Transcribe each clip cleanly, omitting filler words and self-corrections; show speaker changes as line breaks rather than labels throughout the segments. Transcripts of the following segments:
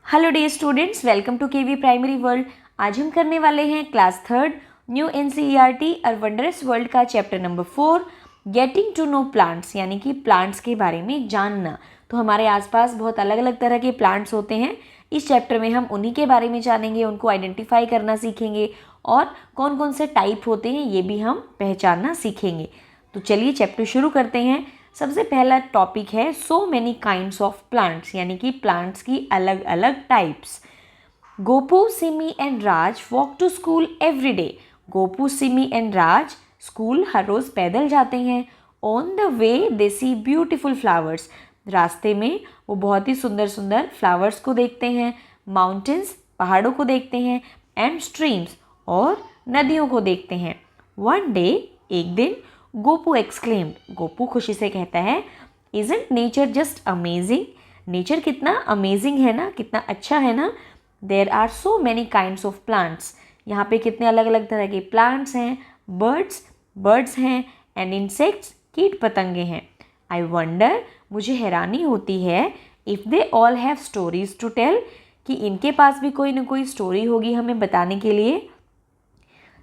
Hello dear students, welcome to KV primary world. आज हम करने वाले हैं क्लास थर्ड न्यू एनसीईआरटी और वंडरस वर्ल्ड का chapter number 4 getting to know plants, यानी कि प्लांट्स के बारे में जानना। तो हमारे आसपास बहुत अलग अलग तरह के प्लांट्स होते हैं। इस चैप्टर में हम उन्हीं के बारे में जानेंगे, उनको आइडेंटिफाई करना सीखेंगे और कौन कौन से टाइप होते हैं ये भी हम पहचानना सीखेंगे। तो चलिए चैप्टर शुरू करते हैं। सबसे पहला टॉपिक है so many kinds of plants, यानी कि प्लांट्स की अलग अलग types. Gopu, Simi and Raj walk to school every day. Gopu, Simi and Raj school हर रोज़ पैदल जाते हैं। On the way they see beautiful flowers. रास्ते में वो बहुत ही सुंदर सुंदर फ्लावर्स को देखते हैं। माउंटेन्स, पहाड़ों को देखते हैं। एंड स्ट्रीम्स, और नदियों को देखते हैं। वन डे, एक दिन, गोपू एक्सक्लेम्ड, गोपू खुशी से कहता है, isn't nature just amazing. Nature कितना अमेजिंग है ना, कितना अच्छा है ना। There are so many kinds of plants. यहाँ पे कितने अलग अलग तरह के प्लांट्स हैं। बर्ड्स हैं। एंड इंसेक्ट्स, कीट पतंगे हैं। आई वंडर, मुझे हैरानी होती है, if they all have stories to tell, कि इनके पास भी कोई ना कोई स्टोरी होगी हमें बताने के लिए।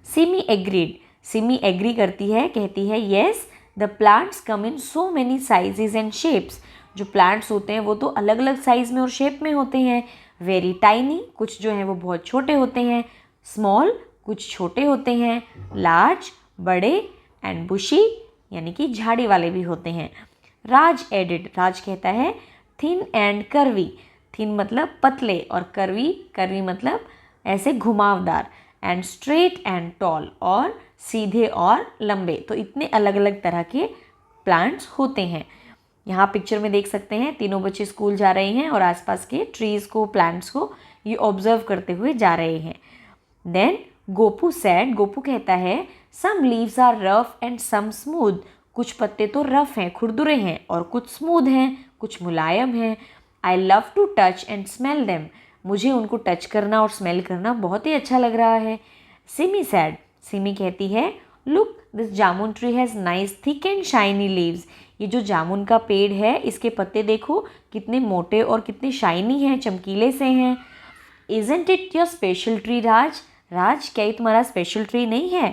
सिमी एग्रीड, सिमी एग्री करती है, कहती है, yes the plants come in so many sizes and shapes. जो प्लांट्स होते हैं वो तो अलग अलग साइज़ में और शेप में होते हैं। वेरी टाइनी, कुछ जो हैं वो बहुत छोटे होते हैं। स्मॉल, कुछ छोटे होते हैं। लार्ज, बड़े। एंड बुशी, यानी कि झाड़ी वाले भी होते हैं। राज एडिड, राज कहता है, थिन एंड कर्वी। थिन मतलब पतले, और कर्वी मतलब ऐसे घुमावदार। एंड स्ट्रेट एंड टॉल, और सीधे और लंबे। तो इतने अलग अलग तरह के प्लांट्स होते हैं। यहाँ पिक्चर में देख सकते हैं तीनों बच्चे स्कूल जा रहे हैं और आसपास के ट्रीज़ को, प्लांट्स को ये ऑब्जर्व करते हुए जा रहे हैं। देन गोपू सैड, गोपू कहता है, some leaves are rough and some smooth. कुछ पत्ते तो रफ हैं, खुरदुरे हैं, और कुछ स्मूथ हैं, कुछ मुलायम हैं। I love to touch and smell them. मुझे उनको टच करना और स्मेल करना बहुत ही अच्छा लग रहा है। सिमी सैड, सिमी कहती है, look this jamun tree has nice thick and shiny leaves. ये जो जामुन का पेड़ है इसके पत्ते देखो कितने मोटे और कितने शाइनी हैं, चमकीले से हैं। Isn't it your special tree Raj, Raj क्या ये तुम्हारा स्पेशल ट्री नहीं है।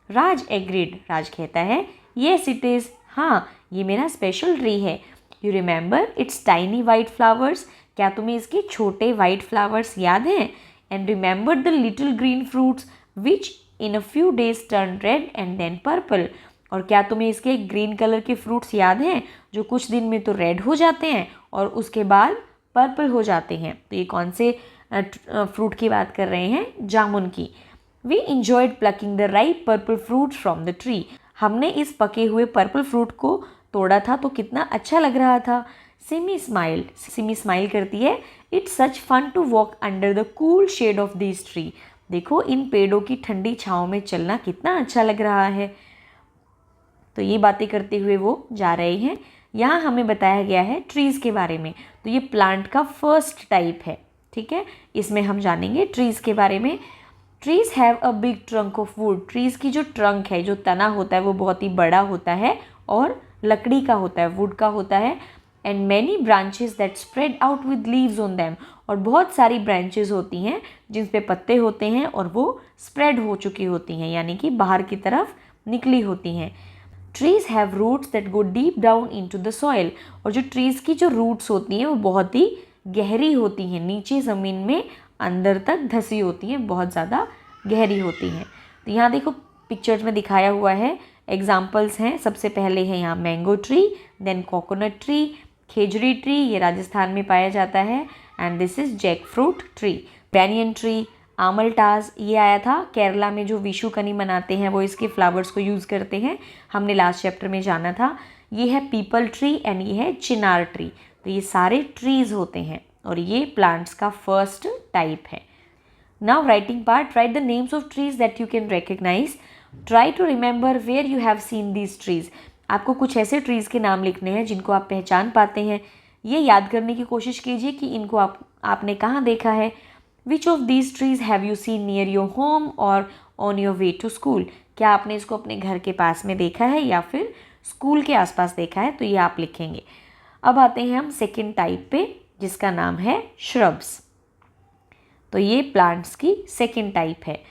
राज एग्रीड, राज कहता है, येस इट इज़, हाँ ये मेरा स्पेशल ट्री है। You remember its tiny white flowers, क्या तुम्हें इसके छोटे वाइट फ्लावर्स याद हैं। And remember the little green fruits which in a few days turn red and then purple. और क्या तुम्हें इसके ग्रीन कलर के फ्रूट्स याद हैं जो कुछ दिन में तो रेड हो जाते हैं और उसके बाद पर्पल हो जाते हैं। तो ये कौन से फ्रूट की बात कर रहे हैं, जामुन की। We enjoyed plucking the ripe purple fruit from the tree. हमने इस पके हुए पर्पल फ्रूट को तोड़ा था तो कितना अच्छा लग रहा था। सिमी स्माइल्ड, सिमी स्माइल करती है, it's such fun to walk under the cool shade of this tree. देखो इन पेड़ों की ठंडी छाँव में चलना कितना अच्छा लग रहा है। तो ये बातें करते हुए वो जा रहे हैं। यहाँ हमें बताया गया है ट्रीज़ के बारे में। तो ये प्लांट का फर्स्ट टाइप है, ठीक है। इसमें हम जानेंगे ट्रीज़ के बारे में। Trees have a big trunk of would. Trees की जो ट्रंक है, जो तना होता है, वो बहुत ही बड़ा होता है और लकड़ी का होता है, वुड का होता है। And many branches that spread out with leaves on them. और बहुत सारी ब्रांचेस होती हैं जिन पे पत्ते होते हैं और वो स्प्रेड हो चुकी होती हैं, यानी कि बाहर की तरफ निकली होती हैं। Trees have roots that go deep down into the soil. और जो ट्रीज़ की जो रूट्स होती हैं वो बहुत ही गहरी होती हैं, नीचे ज़मीन में अंदर तक धसी होती हैं, बहुत ज़्यादा गहरी होती हैं। तो यहाँ देखो पिक्चर्स में दिखाया हुआ है, एग्जाम्पल्स हैं। सबसे पहले है यहाँ mango tree, then coconut tree, khejri tree, ये राजस्थान में पाया जाता है। And this is jackfruit tree. Banyan tree, amaltas, ये आया था केरला में, जो विशु कनी मनाते हैं वो इसके फ्लावर्स को यूज़ करते हैं, हमने लास्ट चैप्टर में जाना था। ये है पीपल ट्री एंड ये है चिनार ट्री। तो ये सारे ट्रीज़ होते हैं और ये प्लांट्स का फर्स्ट टाइप है। Now writing part, write the names of trees that you can recognise. Try to remember where you have seen these trees. आपको कुछ ऐसे ट्रीज़ के नाम लिखने हैं जिनको आप पहचान पाते हैं। ये याद करने की कोशिश कीजिए कि इनको आपने कहाँ देखा है। Which of these trees have you seen near your home और on your way to school. क्या आपने इसको अपने घर के पास में देखा है या फिर स्कूल के आसपास देखा है, तो ये आप लिखेंगे। अब आते हैं हम सेकेंड टाइप पे, जिसका नाम है श्रब्स। तो ये प्लांट्स की सेकेंड टाइप है।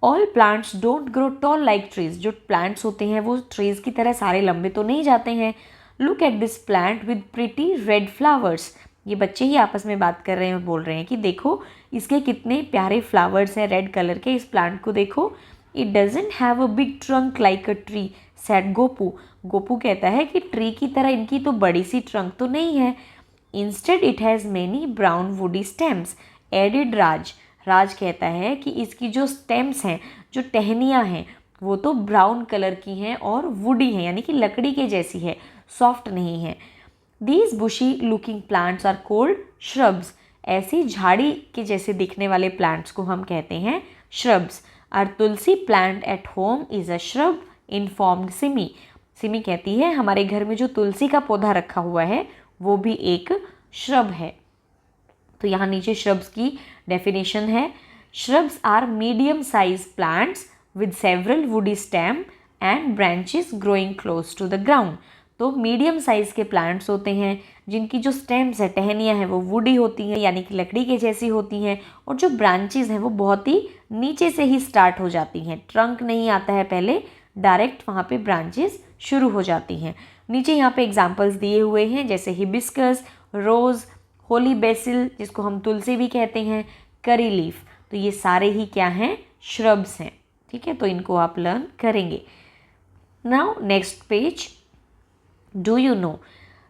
All plants don't grow tall like trees, जो प्लांट्स होते हैं वो ट्रीज की तरह सारे लंबे तो नहीं जाते हैं। Look at this plant with pretty red flowers, ये बच्चे ही आपस में बात कर रहे हैं और बोल रहे हैं कि देखो इसके कितने प्यारे फ्लावर्स हैं रेड कलर के, इस प्लांट को देखो। It doesn't have a big trunk like a tree said Gopu, Gopu कहता है कि ट्री की तरह इनकी तो बड़ी सी ट्रंक तो नहीं है। Instead it has many brown woody stems added Raj, Raj कहता है कि इसकी जो स्टेम्स हैं, जो टहनियाँ हैं, वो तो ब्राउन कलर की हैं और वुडी हैं, यानी कि लकड़ी के जैसी है, सॉफ्ट नहीं है। These bushy looking plants are called shrubs, ऐसी झाड़ी के जैसे दिखने वाले प्लांट्स को हम कहते हैं shrubs. Our tulsi plant at home is a shrub informed Simi, Simi कहती है हमारे घर में जो तुलसी का पौधा रखा हुआ है वो भी एक श्रब है। तो यहाँ नीचे श्रब्स की डेफिनेशन है। Shrubs are medium size plants with several woody stem and branches growing close to the ground, तो मीडियम साइज़ के प्लांट्स होते हैं जिनकी जो स्टेम्स है, टहनियाँ हैं, वो वुडी होती हैं यानी कि लकड़ी के जैसी होती हैं, और जो ब्रांचेस हैं वो बहुत ही नीचे से ही स्टार्ट हो जाती हैं, ट्रंक नहीं आता है पहले, डायरेक्ट वहाँ पे ब्रांचेस शुरू हो जाती हैं। नीचे यहाँ पे एग्जांपल्स दिए हुए हैं जैसे हिबिस्कस, रोज़, होली बेसिल जिसको हम तुलसी भी कहते हैं, करी लीफ, तो ये सारे ही क्या हैं, श्रब्स हैं। ठीक है, तो इनको आप लर्न करेंगे। Now next page, do you know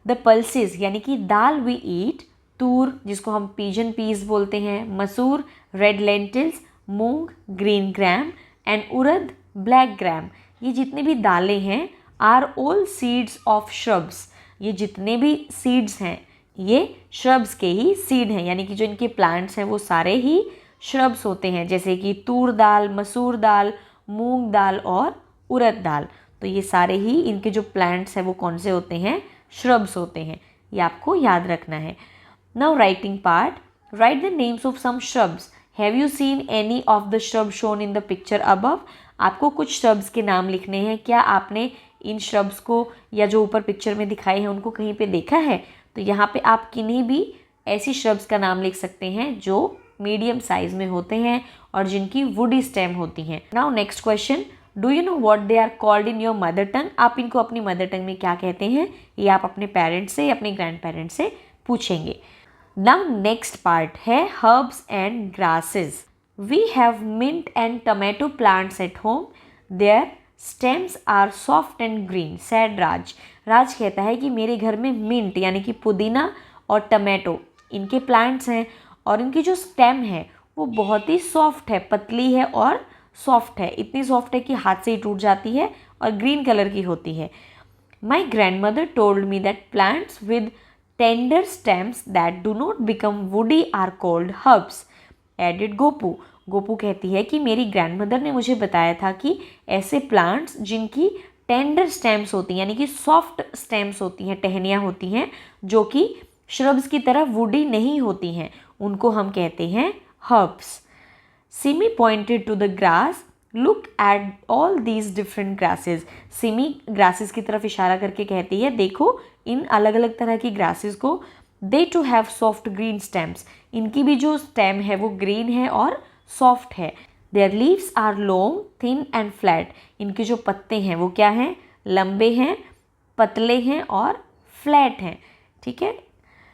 the pulses यानी कि दाल वी ईट, तूर जिसको हम पिजन पीस बोलते हैं, masoor, red lentils, moong, green gram and urad, black gram, ये जितने भी दालें हैं are all seeds of shrubs, ये जितने भी सीड्स हैं ये श्रब्स के ही सीड हैं, यानी कि जो इनके प्लांट्स हैं वो सारे ही श्रब्स होते हैं, जैसे कि तूर दाल, मसूर दाल, मूंग दाल और उड़द दाल, तो ये सारे ही इनके जो प्लांट्स हैं वो कौन से होते हैं, श्रब्स होते हैं, ये आपको याद रखना है। Now writing part, write the names of some shrubs, have you seen any of the shrub shown in the picture above, आपको कुछ श्रब्स के नाम लिखने हैं, क्या आपने इन श्रब्स को या जो ऊपर पिक्चर में दिखाए हैं उनको कहीं पे देखा है? तो यहाँ पे आप किन्हीं भी ऐसी श्रब्स का नाम लिख सकते हैं जो मीडियम साइज में होते हैं और जिनकी वुडी स्टेम होती हैं। Now next question, do you know what they are called in your mother tongue, आप इनको अपनी मदर टंग में क्या कहते हैं, ये आप अपने पेरेंट्स से या अपने ग्रैंड पेरेंट्स से पूछेंगे। नाउ नेक्स्ट पार्ट है herbs and grasses. We have mint and tomato plants at home, their stems are soft and green said Raj, Raj कहता है कि मेरे घर में मिंट यानी कि पुदीना और टमाटो इनके प्लांट्स हैं और इनकी जो स्टेम है वो बहुत ही सॉफ्ट है, पतली है और सॉफ्ट है, इतनी सॉफ्ट है कि हाथ से ही टूट जाती है और ग्रीन कलर की होती है। My grandmother told me that plants with tender stems that do not become woody are called herbs added Gopu, Gopu कहती है कि मेरी ग्रैंड मदर ने मुझे बताया था कि ऐसे प्लांट्स जिनकी टेंडर स्टेम्स होती हैं यानी कि सॉफ्ट स्टेम्स होती हैं, टहनियाँ होती हैं जो कि श्रब्स की तरह वुडी नहीं होती हैं, उनको हम कहते हैं herbs. Simi pointed to the grass, look at all these different grasses, Simi grasses की तरफ इशारा करके कहती है देखो इन अलग अलग तरह की ग्रासेस को, they too have soft green stems, इनकी भी जो स्टेम है वो ग्रीन है और सॉफ्ट है। Their leaves are long, thin and flat, इनके जो पत्ते हैं वो क्या हैं, लंबे हैं, पतले हैं और फ्लैट हैं। ठीक है,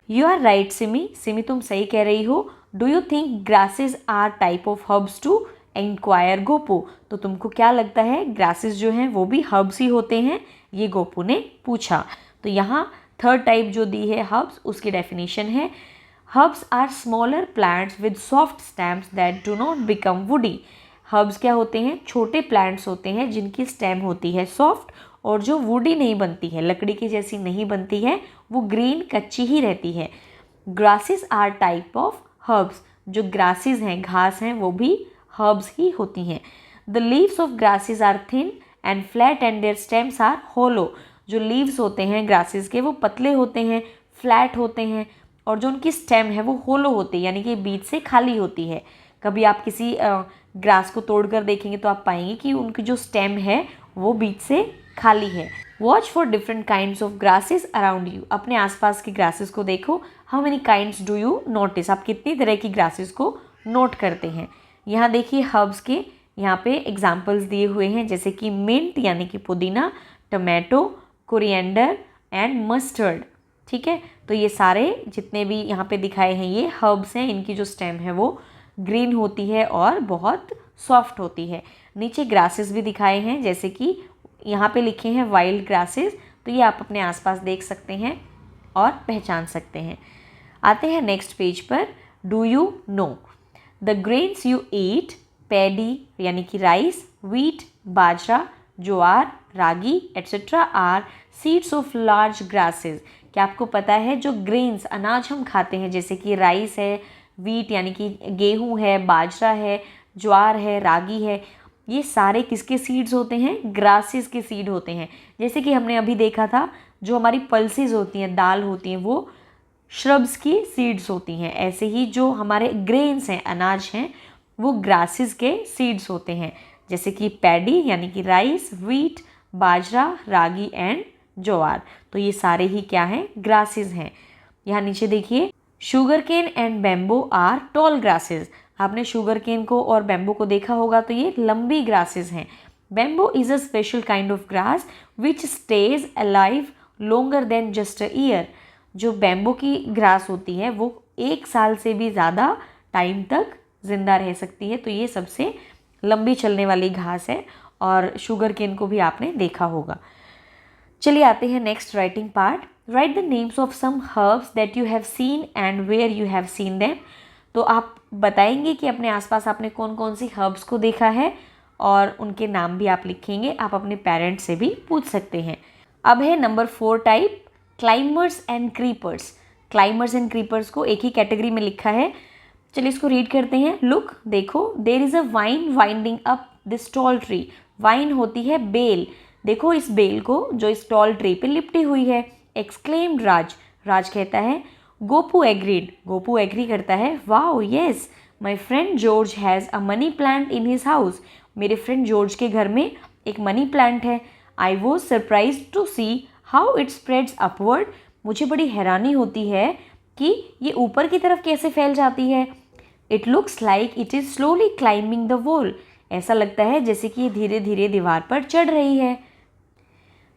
you are right Simi, Simi तुम सही कह रही हो। Do you think grasses are type of herbs too, inquire Gopu, तो तुमको क्या लगता है ग्रासेस जो हैं वो भी हर्ब्स ही होते हैं, ये गोपू ने पूछा। तो यहाँ थर्ड टाइप जो दी है हर्ब्स उसकी डेफिनेशन है, herbs are smaller plants with soft stems that do not become woody, herbs क्या होते हैं, छोटे प्लांट्स होते हैं जिनकी स्टेम होती है सॉफ्ट और जो वुडी नहीं बनती है, लकड़ी की जैसी नहीं बनती है, वो ग्रीन कच्ची ही रहती है। Grasses are type of herbs, जो ग्रासेस हैं, घास हैं, वो भी हर्ब्स ही होती हैं। The leaves of grasses are thin and flat and their stems are hollow, जो लीव्स होते हैं ग्रासेस के वो पतले होते हैं, फ्लैट होते हैं और जो उनकी स्टेम है वो होलो होती है यानी कि बीच से खाली होती है। कभी आप किसी ग्रास को तोड़कर देखेंगे तो आप पाएंगे कि उनकी जो स्टेम है वो बीच से खाली है। Watch for different kinds of grasses around you, अपने आसपास की ग्रासेस को देखो। How many kinds do you notice, आप कितनी तरह की ग्रासेस को नोट करते हैं। यहाँ देखिए हर्ब्स के यहाँ पे एग्जाम्पल्स दिए हुए हैं, जैसे कि मिंट यानी कि पुदीना, टोमेटो, कोरिएंडर एंड मस्टर्ड। ठीक है, तो ये सारे जितने भी यहाँ पे दिखाए हैं ये हर्ब्स हैं। इनकी जो स्टेम है वो ग्रीन होती है और बहुत सॉफ्ट होती है। नीचे ग्रासेस भी दिखाए हैं, जैसे कि यहाँ पे लिखे हैं वाइल्ड ग्रासेस, तो ये आप अपने आसपास देख सकते हैं और पहचान सकते हैं। आते हैं नेक्स्ट पेज पर। Do you know the grains you eat, paddy यानी कि rice, wheat bajra, jowar, ragi etcetera are seeds of large grasses. क्या आपको पता है जो ग्रेन्स अनाज हम खाते हैं, जैसे कि राइस है, व्हीट यानी कि गेहूं है, बाजरा है, ज्वार है, रागी है, ये सारे किसके सीड्स होते हैं? ग्रासेस के सीड होते हैं। जैसे कि हमने अभी देखा था जो हमारी पल्सेस होती हैं, दाल होती हैं, वो श्रब्स की सीड्स होती हैं। ऐसे ही जो हमारे ग्रेन्स हैं, अनाज हैं, वो ग्रासेस के सीड्स होते हैं, जैसे कि पैडी यानी कि rice, wheat, bajra, ragi and jowar. तो ये सारे ही क्या हैं? ग्रासेस हैं। यहाँ नीचे देखिए, sugarcane and bamboo are tall grasses. आपने शुगर केन को और बैम्बो को देखा होगा, तो ये लंबी ग्रासेस हैं। Bamboo is a special kind of grass which stays alive longer than just a year. जो बैम्बो की ग्रास होती है वो 1 साल से भी ज़्यादा टाइम तक जिंदा रह सकती है। तो ये सबसे लंबी चलने वाली घास है और शुगर केन को भी आपने देखा होगा। चलिए आते हैं next writing part. Write the names of some herbs that you have seen and where you have seen them. तो आप बताएंगे कि अपने आसपास आपने कौन कौन सी हर्ब्स को देखा है और उनके नाम भी आप लिखेंगे। आप अपने पेरेंट्स से भी पूछ सकते हैं। अब है number 4 type, climbers and creepers. Climbers and creepers को एक ही कैटेगरी में लिखा है। चलिए इसको रीड करते हैं। लुक, देखो, there is a vine winding up this tall tree. Vine होती है बेल। देखो इस बेल को जो इस टॉल ट्री पे लिपटी हुई है। एक्सक्लेम्ड राज। राज कहता है। गोपू एग्रीड। गोपू एग्री करता है। Wow yes, my friend George has a money plant in his house. मेरे फ्रेंड जॉर्ज के घर में एक मनी प्लांट है। I was surprise to see how it spreads upward. मुझे बड़ी हैरानी होती है कि ये ऊपर की तरफ कैसे फैल जाती है। It looks like it is slowly climbing the wall. ऐसा लगता है जैसे कि ये धीरे धीरे दीवार पर चढ़ रही है।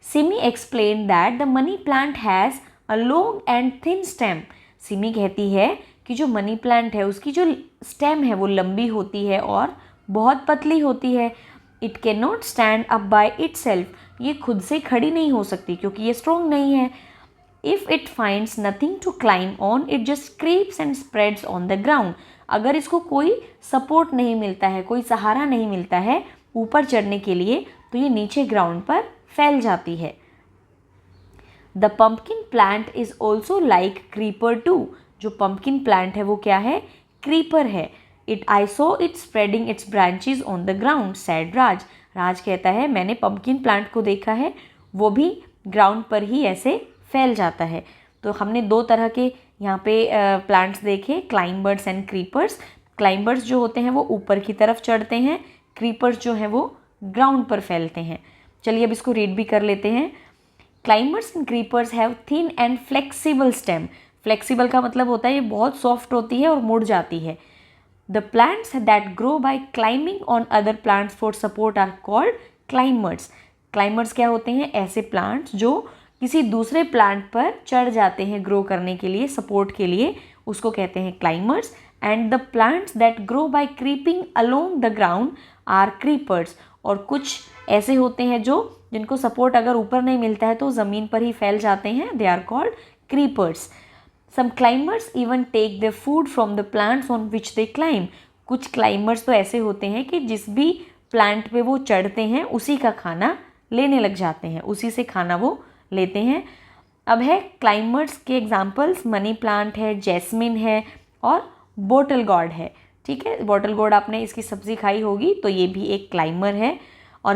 Simi explain that the money plant has a long and thin stem. Simi कहती है कि जो मनी प्लांट है उसकी जो स्टेम है वो लंबी होती है और बहुत पतली होती है। It can not stand up by itself. ये खुद से खड़ी नहीं हो सकती क्योंकि ये स्ट्रॉन्ग नहीं है। If it finds nothing to climb on it just creeps and spreads on the ground. अगर इसको कोई सपोर्ट नहीं मिलता है, कोई सहारा नहीं मिलता है ऊपर चढ़ने के लिए, तो ये नीचे ग्राउंड पर फैल जाती है। The pumpkin plant is also like creeper too. जो पम्पकिन प्लांट है वो क्या है? क्रीपर है। I saw it spreading its branches on the ground, said Raj. Raj कहता है मैंने पम्पकिन प्लांट को देखा है, वो भी ग्राउंड पर ही ऐसे फैल जाता है। तो हमने 2 तरह के यहाँ पे प्लांट्स देखे, क्लाइंबर्स एंड क्रीपर्स। क्लाइंबर्स जो होते हैं वो ऊपर की तरफ चढ़ते हैं, क्रीपर्स जो हैं वो ग्राउंड पर फैलते हैं। चलिए अब इसको रीड भी कर लेते हैं। Climbers and creepers have thin and flexible stem. Flexible का मतलब होता है ये बहुत सॉफ्ट होती है और मुड़ जाती है। The plants that grow by climbing on other plants for support are called climbers. Climbers क्या होते हैं? ऐसे प्लांट्स जो किसी दूसरे प्लांट पर चढ़ जाते हैं ग्रो करने के लिए, सपोर्ट के लिए, उसको कहते हैं climbers. And the plants that grow by creeping along the ground are creepers. और कुछ ऐसे होते हैं जो जिनको सपोर्ट अगर ऊपर नहीं मिलता है तो ज़मीन पर ही फैल जाते हैं, they are called creepers. Some climbers even take the food from the plants on which they climb. कुछ क्लाइंबर्स तो ऐसे होते हैं कि जिस भी प्लांट पे वो चढ़ते हैं उसी का खाना लेने लग जाते हैं, उसी से खाना वो लेते हैं। अब है क्लाइंबर्स के एग्जाम्पल्स, मनी प्लांट है, जैस्मिन है और बॉटल गॉर्ड है। ठीक है, बॉटल गॉर्ड आपने इसकी सब्जी खाई होगी, तो ये भी एक क्लाइंबर है। और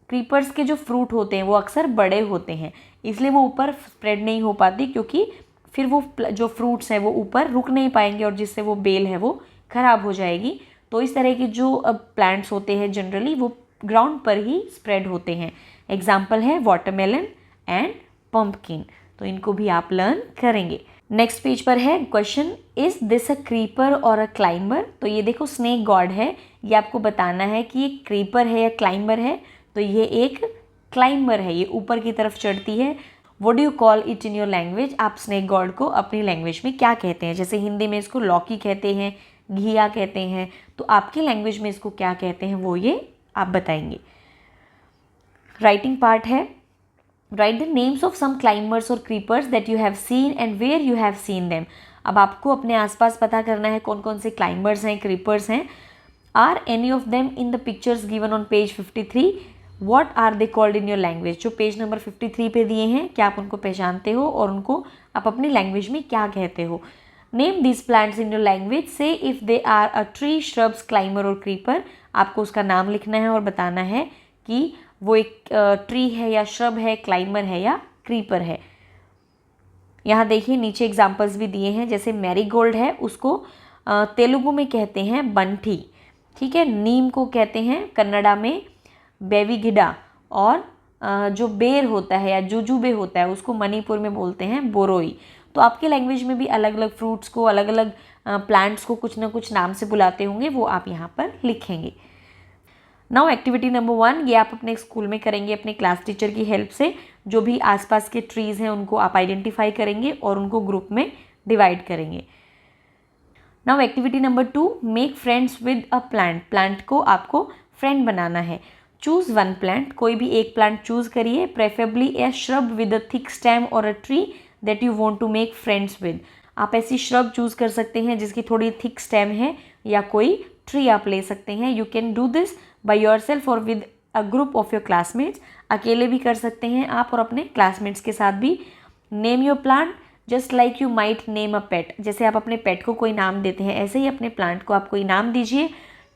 क्रीपर्स के जो फ्रूट होते हैं वो अक्सर बड़े होते हैं, इसलिए वो ऊपर स्प्रेड नहीं हो पाती, क्योंकि फिर वो जो फ्रूट्स हैं वो ऊपर रुक नहीं पाएंगे और जिससे वो बेल है वो ख़राब हो जाएगी। तो इस तरह के जो प्लांट्स होते हैं जनरली वो ग्राउंड पर ही स्प्रेड होते हैं। एग्जाम्पल है वाटरमेलन एंड पम्पकिन। तो इनको भी आप लर्न करेंगे। नेक्स्ट पेज पर है question, is this a creeper और अ क्लाइंबर। तो ये देखो स्नेक गॉड है, ये आपको बताना है कि ये क्रीपर है या क्लाइंबर है। तो ये एक क्लाइंबर है, ये ऊपर की तरफ चढ़ती है। What do you call it in your language. आप स्नेक गॉड को अपनी लैंग्वेज में क्या कहते हैं। जैसे हिंदी में इसको लौकी कहते हैं, घिया कहते हैं, तो आपकी लैंग्वेज में इसको क्या कहते हैं वो ये आप बताएंगे। राइटिंग पार्ट है, write the names of some climbers और creepers that you have seen and where you have seen them. अब आपको अपने आसपास पता करना है कौन कौन से क्लाइंबर्स हैं, क्रीपर्स हैं। Are any of them in the pictures given on page 53, what are they called in your language. जो पेज नंबर 53 पे दिए हैं, क्या आप उनको पहचानते हो और उनको आप अपनी लैंग्वेज में क्या कहते हो। Name this plants in your language, say if they are a tree, shrubs, climber और क्रीपर। आपको उसका नाम लिखना है और बताना है कि वो एक ट्री है या श्रब है, क्लाइंबर है या क्रीपर है। यहाँ देखिए नीचे एग्जाम्पल्स भी दिए हैं, जैसे मैरीगोल्ड है उसको तेलुगु में कहते हैं बंठी, ठीक है। नीम को कहते हैं कन्नड़ा में बेवीगिडा, और जो बेर होता है या जुजुबे होता है उसको मणिपुर में बोलते हैं बोरोई। तो आपके लैंग्वेज में भी अलग अलग फ्रूट्स को, अलग अलग प्लांट्स को कुछ ना कुछ नाम से बुलाते होंगे, वो आप यहाँ पर लिखेंगे। नाउ एक्टिविटी नंबर 1, ये आप अपने स्कूल में करेंगे अपने क्लास टीचर की हेल्प से। जो भी आसपास के ट्रीज़ हैं उनको आप आइडेंटिफाई करेंगे और उनको ग्रुप में डिवाइड करेंगे। Now activity number 2, make friends with a plant. Plant को आपको फ्रेंड बनाना है। चूज़ वन प्लांट, कोई भी एक प्लांट चूज़ करिए, preferably a shrub with a thick stem और a tree that you want to make friends with. आप ऐसी श्रब चूज़ कर सकते हैं जिसकी थोड़ी थिक स्टेम है, या कोई ट्री आप ले सकते हैं। You can do this by yourself और with a group of your classmates. अकेले भी कर सकते हैं आप और अपने क्लासमेट्स के साथ भी। Name your plant just like you might name a pet. जैसे आप अपने पेट को कोई नाम देते हैं, ऐसे ही अपने प्लांट को आप कोई नाम दीजिए।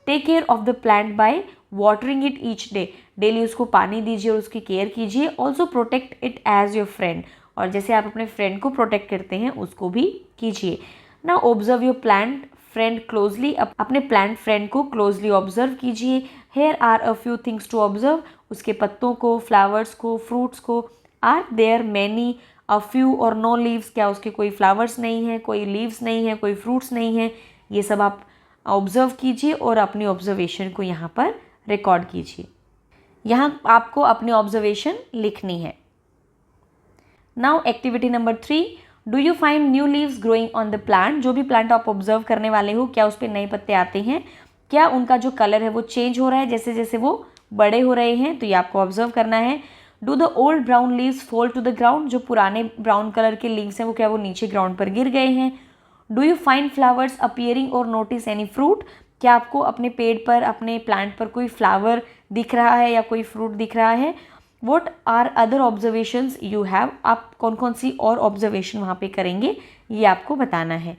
Take care of the plant by watering it each day. Daily उसको पानी दीजिए और उसकी केयर कीजिए। Also protect it as your friend, और जैसे आप अपने फ्रेंड को प्रोटेक्ट करते हैं उसको भी कीजिए। Now observe your plant friend closely. अपने प्लांट फ्रेंड को क्लोजली ऑब्जर्व कीजिए। Here are a few things to observe. उसके पत्तों को, फ्लावर्स को, फ्रूट्स को। Are there many, a few or no leaves. क्या उसके कोई फ्लावर्स नहीं है, कोई लीव्स नहीं है, कोई फ्रूट्स नहीं है। ये सब आप ऑब्जर्व कीजिए और अपनी ऑब्जर्वेशन को यहाँ पर रिकॉर्ड कीजिए। यहाँ आपको अपनी ऑब्जर्वेशन लिखनी है। Now activity number 3, do you find new leaves growing on the plant. जो भी प्लांट आप ऑब्जर्व करने वाले हो, क्या उस पर नए पत्ते आते हैं, क्या उनका जो कलर है वो चेंज हो रहा है जैसे जैसे वो बड़े हो रहे हैं। तो ये आपको ऑब्जर्व करना है। Do the old brown leaves fall to the ground. जो पुराने ब्राउन कलर के लीव्स हैं वो क्या वो नीचे ग्राउंड पर गिर गए हैं। Do you find flowers appearing और नोटिस एनी फ्रूट। क्या आपको अपने पेड़ पर, अपने प्लांट पर कोई फ्लावर दिख रहा है या कोई फ्रूट दिख रहा है। What are other observations you have. आप कौन कौन सी और ऑब्जर्वेशन वहाँ पे करेंगे ये आपको बताना है।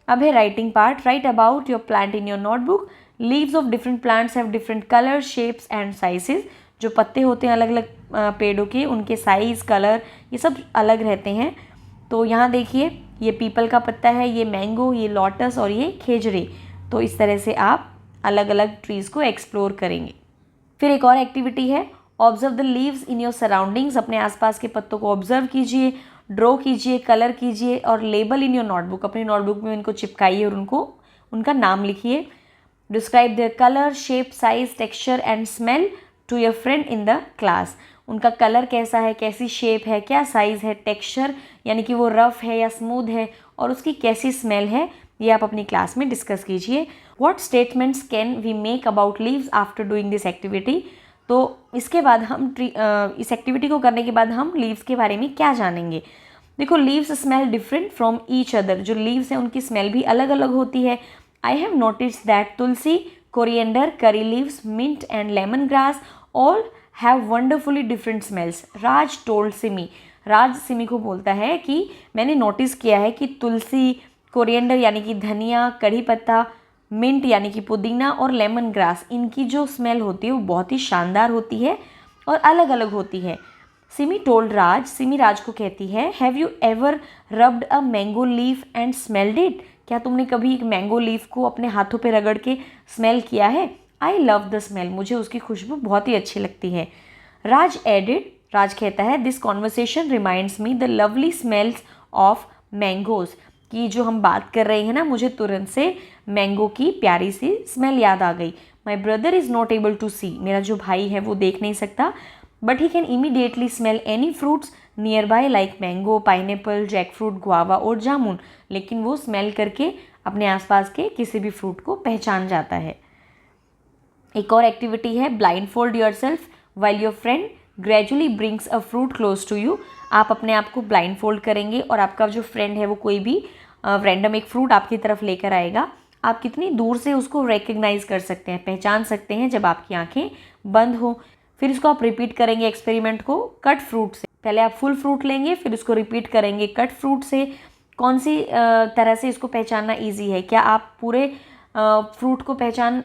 अब है writing part. Right about your plant in your notebook. Leaves of different plants have different colour, shapes and sizes. जो पत्ते होते हैं अलग अलग पेड़ों के, उनके साइज़, कलर ये सब अलग रहते हैं। तो यहाँ देखिए, ये पीपल का पत्ता है, ये मैंगो, ये लोटस और ये खेजड़े। तो इस तरह से आप अलग अलग ट्रीज़ को एक्सप्लोर करेंगे। फिर एक और एक्टिविटी है, observe the leaves in your surroundings. अपने आसपास के पत्तों को ऑब्जर्व कीजिए, ड्रॉ कीजिए, कलर कीजिए और लेबल इन योर नोटबुक। अपनी नोटबुक में इनको चिपकाइए और उनका नाम लिखिए। Describe their colour, shape, size, texture and smell to your friend in the class. उनका कलर कैसा है, कैसी शेप है, क्या साइज़ है, टेक्सचर यानी कि वो रफ़ है या स्मूथ है, और उसकी कैसी स्मेल है, ये आप अपनी क्लास में डिस्कस कीजिए। What statements can we make about leaves after doing this activity. तो इसके बाद हम इस एक्टिविटी को करने के बाद हम लीव्स के बारे में क्या जानेंगे। देखो, leaves smell different from each other. जो लीव्स हैं उनकी स्मेल भी अलग अलग होती है। I have noticed that tulsi, coriander, curry leaves, mint and lemon grass all have wonderfully different smells. Raj told Simi. Raj Simi को बोलता है कि मैंने नोटिस किया है कि तुलसी, कोरिएंडर यानी कि धनिया, कढ़ी पत्ता, मिंट यानी कि पुदीना और लेमन ग्रास, इनकी जो स्मेल होती है वो बहुत ही शानदार होती है और अलग अलग होती है। सिमी टोल्ड राज। सिमी राज को कहती है, have you ever rubbed a mango leaf and smelled it. क्या तुमने कभी एक मैंगो लीफ को अपने हाथों पे रगड़ के स्मेल किया है। I love the smell. मुझे उसकी खुशबू बहुत ही अच्छी लगती है। राज एडिड। राज कहता है, this conversation reminds me the lovely smells of mangoes की जो हम बात कर रहे हैं ना, मुझे तुरंत से मैंगो की प्यारी सी स्मेल याद आ गई। My brother is not able to see, मेरा जो भाई है वो देख नहीं सकता, but he can immediately smell any fruits nearby like mango, pineapple, jackfruit, guava और जामुन। लेकिन वो स्मेल करके अपने आसपास के किसी भी फ्रूट को पहचान जाता है। एक और एक्टिविटी है blindfold yourself while your friend gradually brings a fruit close to you. आप अपने आप को ब्लाइंड फोल्ड करेंगे और आपका जो फ्रेंड है वो कोई भी रैंडम एक फ्रूट आपकी तरफ लेकर आएगा। आप कितनी दूर से उसको रिकग्नाइज कर सकते हैं, पहचान सकते हैं जब आपकी आंखें बंद हो। फिर इसको आप रिपीट करेंगे एक्सपेरिमेंट को कट फ्रूट से। पहले आप फुल फ्रूट लेंगे, फिर इसको रिपीट करेंगे कट फ्रूट से। कौन सी तरह से इसको पहचानना ईजी है? क्या आप पूरे फ्रूट को पहचान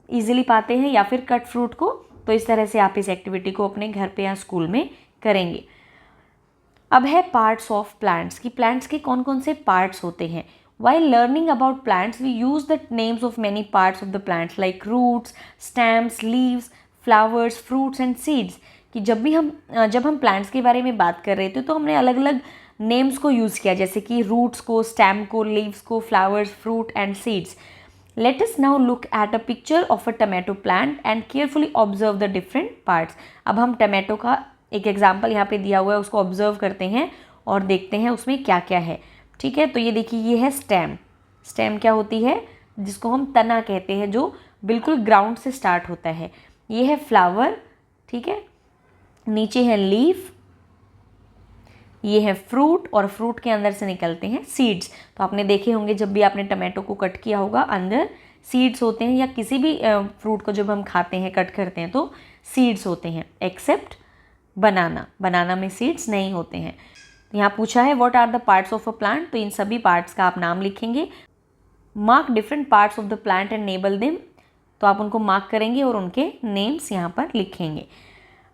ईजिली पाते हैं या फिर कट फ्रूट को? तो इस तरह से आप इस एक्टिविटी को अपने घर पे या स्कूल में करेंगे। अब है पार्ट्स ऑफ प्लांट्स कि प्लांट्स के कौन कौन से पार्ट्स होते हैं। While learning about plants, we use the names of many parts of the plants like roots, stems, leaves, flowers, fruits and seeds। कि जब हम प्लांट्स के बारे में बात कर रहे थे तो हमने अलग अलग नेम्स को यूज़ किया, जैसे कि रूट्स को, स्टेम को, लीव्स को, flowers, fruit and seeds. Let us now look at a picture of a tomato plant and carefully observe the different parts। अब हम टमाटो का एक एग्जाम्पल यहाँ पे दिया हुआ है, उसको ऑब्जर्व करते हैं और देखते हैं उसमें क्या क्या है। ठीक है, तो ये देखिए, ये है स्टेम। स्टेम क्या होती है? जिसको हम तना कहते हैं, जो बिल्कुल ग्राउंड से स्टार्ट होता है। ये है फ्लावर, ठीक है, नीचे है लीफ, ये है फ्रूट और फ्रूट के अंदर से निकलते हैं सीड्स। तो आपने देखे होंगे जब भी आपने टमाटो को कट किया होगा, अंदर सीड्स होते हैं, या किसी भी फ्रूट को जब हम खाते हैं, कट करते हैं तो सीड्स होते हैं, एक्सेप्ट बनाना। बनाना में सीड्स नहीं होते हैं। यहाँ पूछा है what are the parts of a plant, तो इन सभी पार्ट्स का आप नाम लिखेंगे। Mark different parts of the plant and label them, तो आप उनको मार्क करेंगे और उनके नेम्स यहाँ पर लिखेंगे।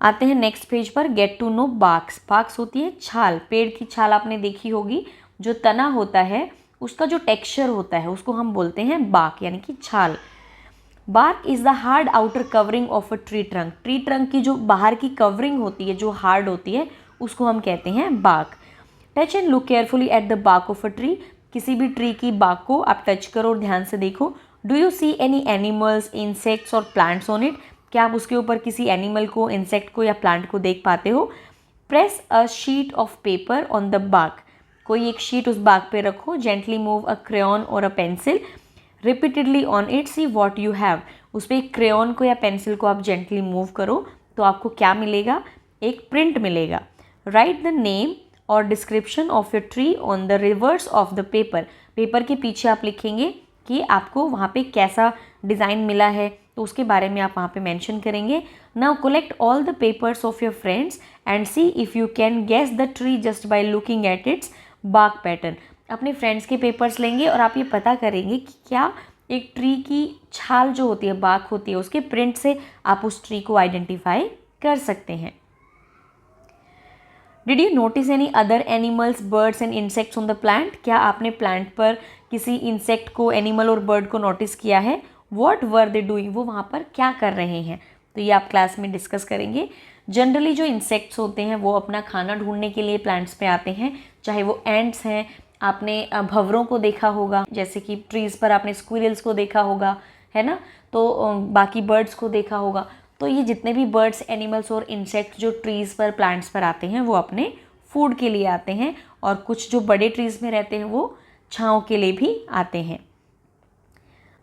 आते हैं नेक्स्ट पेज पर, get to know barks. Barks होती है छाल, पेड़ की छाल आपने देखी होगी। जो तना होता है उसका जो टेक्सचर होता है उसको हम बोलते हैं बार्क, यानी कि छाल। Bark is the hard outer covering of a tree trunk. Tree trunk की जो बाहर की कवरिंग होती है, जो हार्ड होती है, उसको हम कहते हैं bark. Touch and look carefully at the bark of a tree. किसी भी ट्री की बार्क को आप टच करो और ध्यान से देखो। Do you see any animals, insects और प्लांट्स ऑन इट? क्या आप उसके ऊपर किसी एनिमल को, इंसेक्ट को या प्लांट को देख पाते हो? Press a sheet of paper on the bark. कोई एक शीट उस बार्क पे रखो। जेंटली मूव अ क्रेयॉन और a pencil repeatedly on it, see what you have. उस पर एक क्रेयॉन को या पेंसिल को आप जेंटली मूव करो तो आपको क्या मिलेगा? एक प्रिंट मिलेगा। राइट द नेम और description of your tree on the reverse of the paper. Paper के पीछे आप लिखेंगे कि आपको वहाँ पे कैसा डिज़ाइन मिला है, तो उसके बारे में आप वहाँ पे मेंशन करेंगे। Now collect all the papers of your friends and see if you can guess the tree just by looking at its bark pattern. अपने फ्रेंड्स के पेपर्स लेंगे और आप ये पता करेंगे कि क्या एक ट्री की छाल जो होती है, बार्क होती है, उसके प्रिंट से आप उस ट्री को आइडेंटिफाई कर सकते हैं। Did you notice any other animals, birds and insects on the plant? क्या आपने प्लांट पर किसी इंसेक्ट को, एनिमल और बर्ड को नोटिस किया है? What were they doing? वो वहाँ पर क्या कर रहे हैं? तो ये आप क्लास में डिस्कस करेंगे। जनरली जो इंसेक्ट्स होते हैं वो अपना खाना ढूंढने के लिए प्लांट्स पे आते हैं, चाहे वो एंट्स हैं, आपने भंवरों को देखा होगा, जैसे कि ट्रीज़ पर आपने स्क्विरल्स को देखा होगा, है ना, तो बाकी बर्ड्स को देखा होगा। तो ये जितने भी बर्ड्स, एनिमल्स और इंसेक्ट जो ट्रीज़ पर, प्लांट्स पर आते हैं, वो अपने फूड के लिए आते हैं, और कुछ जो बड़े ट्रीज़ में रहते हैं वो छाँव के लिए भी आते हैं।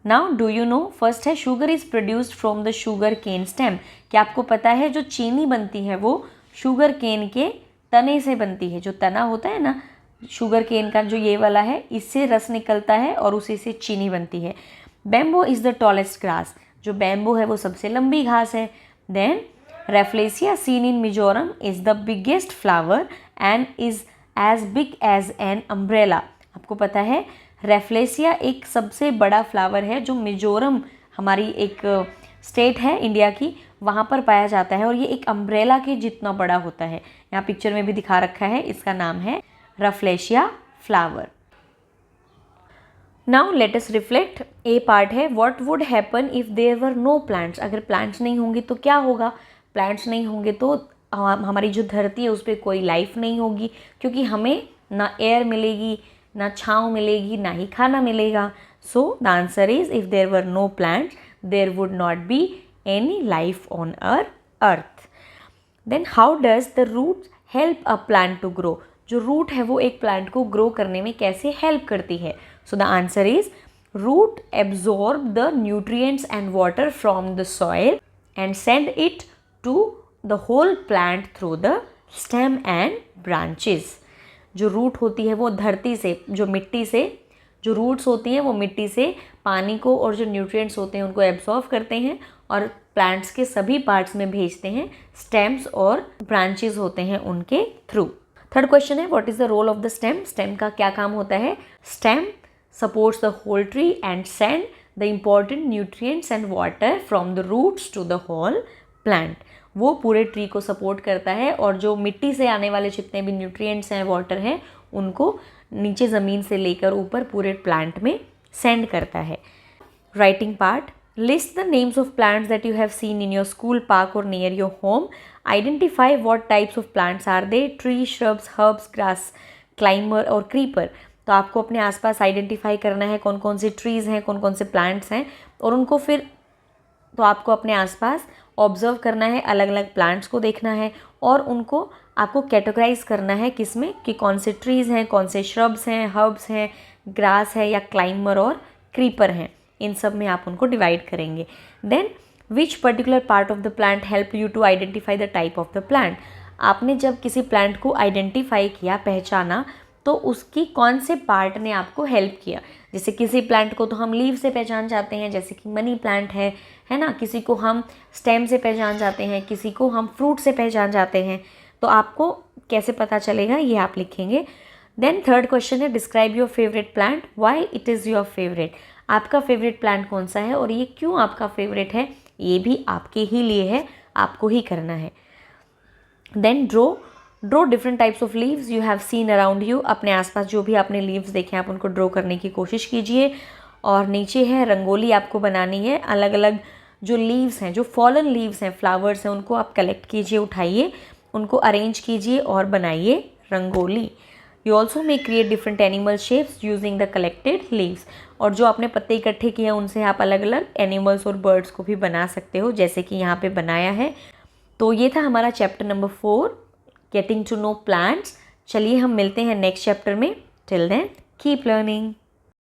Now do you know, first है sugar is produced from the sugarcane stem. क्या आपको पता है जो चीनी बनती है वो शुगर केन के तने से बनती है? जो तना होता है ना शुगर केन का, जो ये वाला है, इससे रस निकलता है और उसी से चीनी बनती है। Bamboo is the tallest grass. जो बैम्बो है वो सबसे लंबी घास है। Then rafflesia seen in Mizoram is the biggest flower and is as big as an umbrella. आपको पता है रेफ्लेसिया एक सबसे बड़ा फ्लावर है जो मिजोरम, हमारी एक स्टेट है इंडिया की, वहाँ पर पाया जाता है, और ये एक अम्ब्रेला के जितना बड़ा होता है। यहाँ पिक्चर में भी दिखा रखा है, इसका नाम है rafflesia flower. Now let us reflect. A part है what would happen if there were no plants. अगर प्लांट्स नहीं होंगे तो क्या होगा? प्लांट्स नहीं होंगे तो हमारी जो धरती है उस पर कोई लाइफ नहीं होगी, क्योंकि हमें ना एयर मिलेगी, ना छाँव मिलेगी ना ही खाना मिलेगा. So the answer is if there were no plants there would not be any life on earth. Then how does the root help a plant to grow. जो रूट है वो एक प्लांट को ग्रो करने में कैसे हेल्प करती है. So the answer is root absorb the nutrients and water from the soil and send it to the whole plant through the stem and branches. जो रूट होती है वो धरती से, जो मिट्टी से, जो रूट्स होती हैं वो मिट्टी से पानी को और जो न्यूट्रिएंट्स होते हैं उनको एब्जॉर्व करते हैं और प्लांट्स के सभी पार्ट्स में भेजते हैं. स्टेम्स और ब्रांचेस होते हैं उनके थ्रू. थर्ड क्वेश्चन है what is the role of the stem. Stem का क्या काम होता है. Stem supports the whole tree and send the important nutrients and water from the roots to the whole plant. वो पूरे ट्री को support करता है और जो मिट्टी से आने वाले जितने भी न्यूट्रिएंट्स हैं, वाटर हैं, उनको नीचे ज़मीन से लेकर ऊपर पूरे प्लांट में सेंड करता है. Writing part. List the names of plants that you have seen in your school, park और near your home. Identify what types of plants are they. Tree, shrubs, herbs, grass, climber और creeper. तो आपको अपने आसपास identify करना है कौन कौन सी ट्रीज़ हैं, कौन कौन से प्लांट्स हैं, और उनको फिर तो आपको अपने आसपास ऑब्जर्व करना है, अलग अलग प्लांट्स को देखना है और उनको आपको कैटेगराइज करना है किस में, कि कौन से ट्रीज़ हैं, कौन से श्रब्स हैं, हर्ब्स हैं, ग्रास है या क्लाइंबर और क्रीपर हैं. इन सब में आप उनको डिवाइड करेंगे. Then which particular part of the plant help you to identify the type of the plant. आपने जब किसी प्लांट को आइडेंटिफाई किया, पहचाना, तो उसकी कौन से पार्ट ने आपको हेल्प किया. जैसे किसी प्लांट को तो हम लीव से पहचान जाते हैं, जैसे कि मनी प्लांट है ना. किसी को हम स्टेम से पहचान जाते हैं, किसी को हम फ्रूट से पहचान जाते हैं. तो आपको कैसे पता चलेगा ये आप लिखेंगे. देन थर्ड क्वेश्चन है describe your favourite plant. Why it is your favourite. आपका फेवरेट प्लांट कौन सा है और ये क्यों आपका फेवरेट है, ये भी आपके ही लिए है, आपको ही करना है. Then draw different types of leaves you have seen around you. अपने आसपास जो भी आपने लीव्स देखे आप उनको ड्रॉ करने की कोशिश कीजिए. और नीचे है रंगोली आपको बनानी है. अलग अलग जो लीव्स हैं, जो फॉलन लीव्स हैं, फ्लावर्स हैं, उनको आप कलेक्ट कीजिए, उठाइए, उनको अरेंज कीजिए और बनाइए rangoli. You also may create different animal shapes using the collected leaves. और जो आपने पत्ते इकट्ठे किए हैं उनसे आप अलग अलग एनिमल्स और बर्ड्स को भी बना सकते हो, जैसे कि यहाँ पे बनाया है. तो ये था हमारा chapter number 4 getting to know plants. चलिए हम मिलते हैं नेक्स्ट चैप्टर में. Till then keep learning.